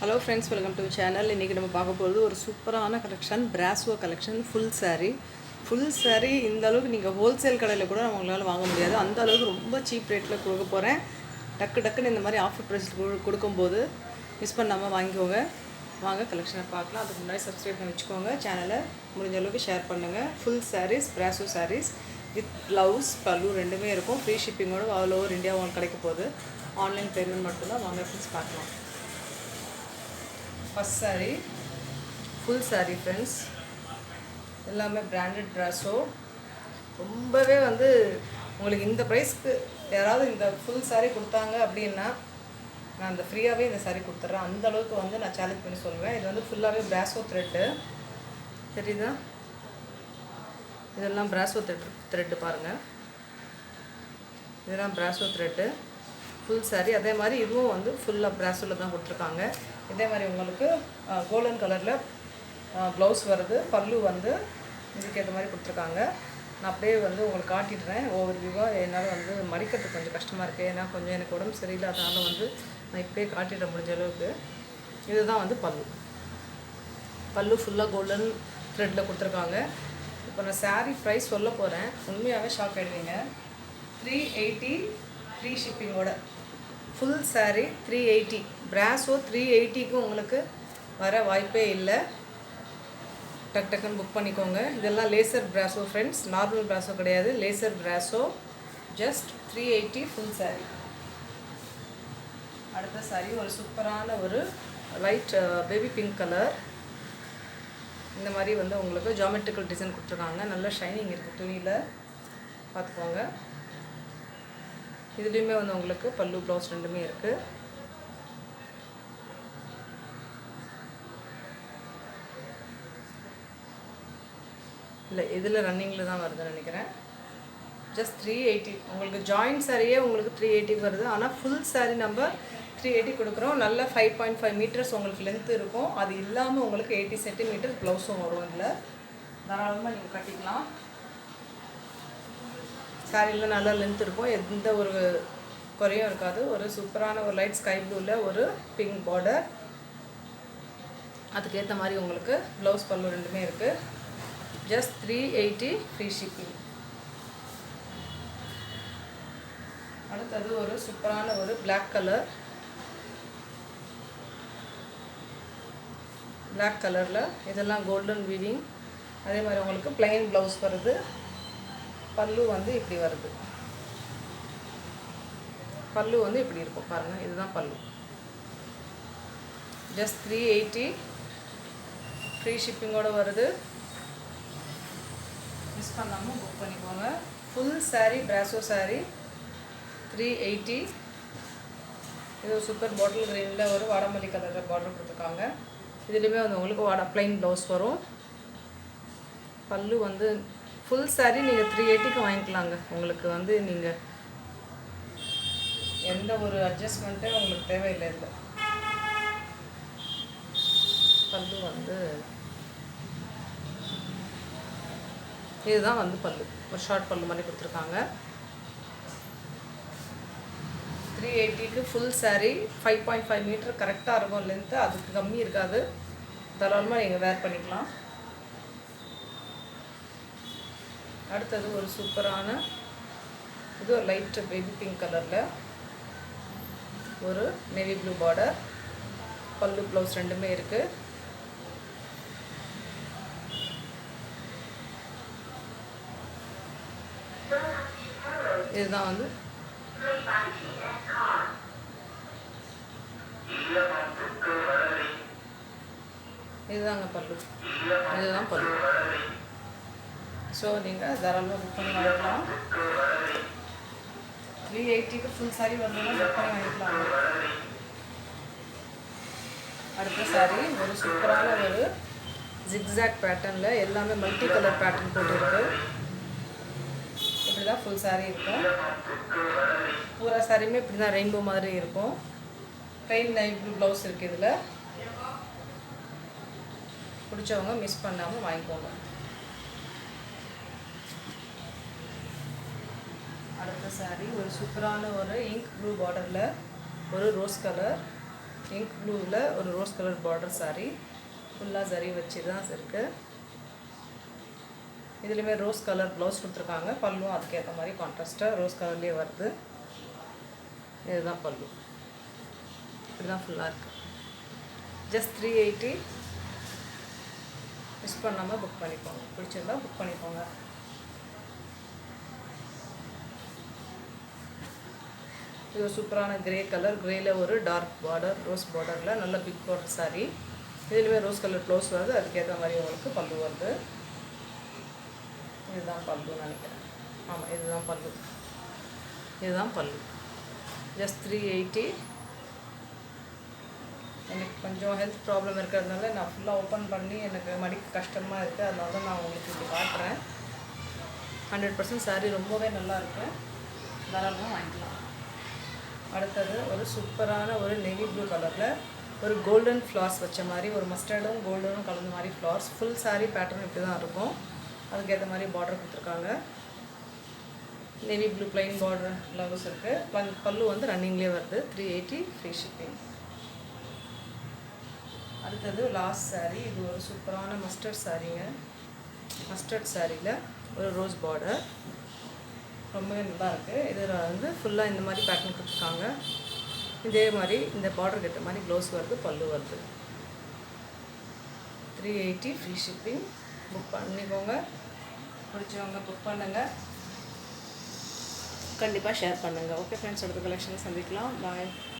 Hello friends, welcome to channel. இன்றைக்கி நம்ம பார்க்க போகிறது ஒரு சூப்பரான கலெக்ஷன், பிராஸ்வோ கலெக்ஷன். ஃபுல் சாரீ இந்த அளவுக்கு நீங்கள் ஹோல்சேல் கடையில் கூட உங்களால் வாங்க முடியாது. அந்த அளவுக்கு ரொம்ப சீப் ரேட்டில் கொடுக்க போகிறேன். டக்குன்னு இந்த மாதிரி ஆஃபர் ப்ரைஸில் கொடுக்கும்போது மிஸ் பண்ணாமல் வாங்கிக்கோங்க. வாங்க கலெக்ஷனை பார்க்கலாம். அதுக்கு முன்னாடி சப்ஸ்கிரைப் பண்ணி வச்சுக்கோங்க. சேனலை முடிஞ்ச அளவுக்கு ஷேர் பண்ணுங்கள். Full saris, brasso saris with blouse, பல்லு ரெண்டுமே இருக்கும். ஃப்ரீ ஷிப்பிங்கோடு ஆல் ஓவர் இந்தியா உங்களுக்கு கிடைக்க போகுது. ஆன்லைன் பேமெண்ட் மட்டும்தான். வாங்க ஃப்ரெண்ட்ஸ் பார்க்கலாம். First sari, full sari friends. எல்லாமே பிராண்டட் பிராஸோ. ரொம்பவே உங்களுக்கு இந்த ப்ரைஸ்க்கு யாராவது இந்த ஃபுல் சாரீ கொடுத்தாங்க அப்படின்னா நான் அந்த ஃப்ரீயாகவே இந்த சாரீ கொடுத்துட்றேன். அந்த அளவுக்கு நான் சேலஞ்ச் பண்ணி சொல்லுவேன். இது ஃபுல்லாகவே பிராஸோ த்ரெட்டு தெரியுதா? இதெல்லாம் பிராஸோ த்ரெட்டு பாருங்கள். இதெல்லாம் பிராஸோ த்ரெட்டு ஃபுல் சாரீ. அதே மாதிரி இதுவும் ஃபுல்லாக பிராஸோவில் தான் கொடுத்துருக்காங்க. இதே மாதிரி உங்களுக்கு கோல்டன் கலரில் ப்ளவுஸ் வருது. பல்லு இதுக்கேற்ற மாதிரி கொடுத்துருக்காங்க. நான் அப்படியே உங்களுக்கு காட்டிடுறேன் ஓவர் வியூவாக. என்னால் மடிக்கிறதுக்கு கொஞ்சம் கஷ்டமாக இருக்குது. ஏன்னா கொஞ்சம் எனக்கு உடம்பு சரியில்லை. அதனால் நான் இப்படியே காட்டிட முடிஞ்ச அளவுக்கு. இதுதான் பல்லு ஃபுல்லாக கோல்டன் த்ரெட்டில் கொடுத்துருக்காங்க. இப்போ நான் சாரீ ப்ரைஸ் சொல்ல போகிறேன். உண்மையாகவே ஷாக் ஆகிடுவீங்க. 380 ஃப்ரீ ஷிப்பிங்கோட ஃபுல் சாரீ 380. பிராஸோ 380க்கு உங்களுக்கு வர வாய்ப்பே இல்லை. டக்குன்னு புக் பண்ணிக்கோங்க. இதெல்லாம் laser brasso friends, normal brasso கிடையாது, laser brasso. Just 380 full sari. அடுத்த சாரீ ஒரு சூப்பரான ஒரு லைட் பேபி பிங்க் கலர். இந்த மாதிரி உங்களுக்கு ஜாமெட்ரிக்கல் டிசைன் கொடுத்துருக்காங்க. நல்ல ஷைனிங் இருக்குது துணியில், பார்த்துக்கோங்க. இதுலேயுமே உங்களுக்கு பல்லு ப்ளவுஸ் ரெண்டுமே இருக்குது. இல்லை, இதில் ரன்னிங்கில் தான் வருதுன்னு நினைக்கிறேன். ஜஸ்ட் 380. உங்களுக்கு ஜாயின்ட் சாரியே உங்களுக்கு 380 வருது. ஆனால் ஃபுல் சாரீ நம்ம 380 கொடுக்குறோம். நல்ல 5.5 மீட்டர்ஸ் உங்களுக்கு லென்த் இருக்கும். அது இல்லாமல் உங்களுக்கு 80 சென்டிமீட்டர்ஸ் ப்ளவுஸும் வரும். இதில் தாராளமாக நீங்கள் கட்டிக்கலாம். சாரியில் நல்லா லென்த் இருக்கும். எந்த ஒரு குறையும் இருக்காது. ஒரு சூப்பரான ஒரு லைட் ஸ்கை ப்ளூவில் ஒரு பிங்க் பார்டர். அதுக்கேற்ற மாதிரி உங்களுக்கு ப்ளவுஸ் பல்லு ரெண்டுமே இருக்குது. Just 380 free shipping. அடுத்தது ஒரு சூப்பரான ஒரு பிளாக் கலரில் இதெல்லாம் கோல்டன் வீவிங். அதே மாதிரி உங்களுக்கு பிளைன் ப்ளவுஸ் வருது. பல்லு இப்படி வருது. பல்லு இப்படி இருக்கும் பாருங்கள். இதுதான் பல்லு. ஜஸ்ட் 380 ஃப்ரீ ஷிப்பிங்கோடு வருது. மிஸ் பண்ணாமல் புக் பண்ணிக்கோங்க. ஃபுல் சாரீ பிராஸோ சாரீ 380. இது ஒரு சூப்பர் பாட்டில் க்ரீனில் ஒரு வாடாமல்லி கலரில் பார்டர் கொடுத்துருக்காங்க. இதுலேயுமே உங்களுக்கு ப்ளைன் ப்ளவுஸ் வரும். பல்லு ஃபுல் சாரீ நீங்கள் 380க்கு வாங்கிக்கலாங்க. உங்களுக்கு நீங்கள் எந்த ஒரு அட்ஜஸ்ட்மெண்ட்டே உங்களுக்கு தேவையில்லை. இல்லை, பல்லு இதுதான் பல்லு. ஒரு ஷார்ட் பல்லு மாதிரி கொடுத்துருக்காங்க. 380க்கு ஃபுல் சாரீ 5.5 மீட்டர் கரெக்டாக இருக்கும் லென்த்து. அதுக்கு கம்மி இருக்காது. தாராளமாக நீங்கள் வேர் பண்ணிக்கலாம். அடுத்தது ஒரு சூப்பரான இது ஒரு லைட் பேபி பிங்க் கலரில் ஒரு நேவி ப்ளூ பார்டர். பல்லு ப்ளவுஸ் ரெண்டுமே இருக்குது. இதுதான் இதுதாங்க பல்லு. இதுதான் பல்லு. ஸோ நீங்கள் தாராளமாக புக் பண்ணி வாங்கிக்கலாம். 380க்கு ஃபுல் சாரீ வரணும்னா புக் பண்ணி வாங்கிக்கலாம். அடுத்த சாரீ ஒரு சூப்பரான ஒரு ஜிக்ஸாக் பேட்டர்னில் எல்லாமே மல்டி கலர் பேட்டர்ன் போட்டுருக்கு. இப்படி தான் ஃபுல் சாரீ இருக்கும். பூரா சாரியுமே இப்படி தான் ரெயின்போ மாதிரி இருக்கும். ப்ளைன் லைட் ப்ளூ ப்ளவுஸ் இருக்குது. இதில் பிடிச்சவங்க மிஸ் பண்ணாமல் வாங்கிக்கோங்க. அடுத்த சாரீ ஒரு சூப்பரான ஒரு இங்க் ப்ளூ பார்டரில் ஒரு ரோஸ் கலர். இங்க் ப்ளூவில் ஒரு ரோஸ் கலர் பார்டர் saree ஃபுல்லாக சரி வச்சு தான் இருக்குது. இதுலேயுமே ரோஸ் கலர் ப்ளவுஸ் கொடுத்துருக்காங்க. பல்லும் அதுக்கேற்ற மாதிரி கான்ட்ராஸ்ட்டாக ரோஸ் கலர்லேயே வருது. இதுதான் பல்லு. இப்படிதான் ஃபுல்லாக இருக்குது. ஜஸ்ட் 380. மிஸ் பண்ணாமல் புக் பண்ணிக்கோங்க. பிடிச்சிருந்தா புக் பண்ணிக்கோங்க. இது ஒரு சூப்பரான கிரே கலர். கிரேயில் ஒரு டார்க் பார்டர், ரோஸ் பார்டரில் நல்ல பிக் பார்டர் saree. இதுலேயுமே ரோஸ் கலர் ப்ளவுஸ் வருது. அதுக்கேற்ற மாதிரி உங்களுக்கு பல்லு வருது. இதுதான் பல்லுன்னு நினைக்கிறேன். ஆமாம், இதுதான் பல்லு. இதுதான் பல்லு. ஜஸ்ட் 380. எனக்கு கொஞ்சம் ஹெல்த் ப்ராப்ளம் இருக்கிறதுனால நான் ஃபுல்லாக ஓப்பன் பண்ணி எனக்கு மடிக்க கஷ்டமாக இருக்குது. அதனால தான் நான் உங்களுக்கு இப்படி காட்டுறேன். 100% saree ரொம்பவே நல்லா இருக்குது. தாராளமாக வாங்கிக்கலாம். அடுத்தது ஒரு சூப்பரான ஒரு நேவி ப்ளூ கலரில் ஒரு கோல்டன் ஃப்ளார்ஸ் வச்ச மாதிரி, ஒரு மஸ்டர்டும் கோல்டனும் கலந்த மாதிரி ஃப்ளார்ஸ். ஃபுல் saree பேட்டர்ன் இப்படி தான் இருக்கும். அதுக்கேற்ற மாதிரி பார்டர் கொடுத்துருக்காங்க. Navy blue plain border blouse இருக்குது. பல்லு வந்து ரன்னிங்லேயே வருது. 380 ஃப்ரீ ஷிப்பிங். அடுத்தது லாஸ்ட் saree. இது ஒரு சூப்பரான மஸ்டர்ட் சாரீங்க. மஸ்டர்ட் சாரியில் ஒரு ரோஸ் பார்டர் ரொம்பவே நல்லா இருக்குது. இதில் வந்து ஃபுல்லாக இந்த மாதிரி பேட்டர்ன் கொடுத்துருக்காங்க. இதே மாதிரி இந்த பார்டருக்கு ஏற்ற மாதிரி ப்ளவுஸ் வருது, பல்லு வருது. 380 ஃப்ரீ ஷிப்பிங். புக் பண்ணிக்கோங்க. பிடிச்சவங்க புக் பண்ணுங்கள். கண்டிப்பாக ஷேர் பண்ணுங்கள். ஓகே ஃப்ரெண்ட்ஸ், அடுத்த கலெக்ஷனை சந்திக்கலாம். பாய்.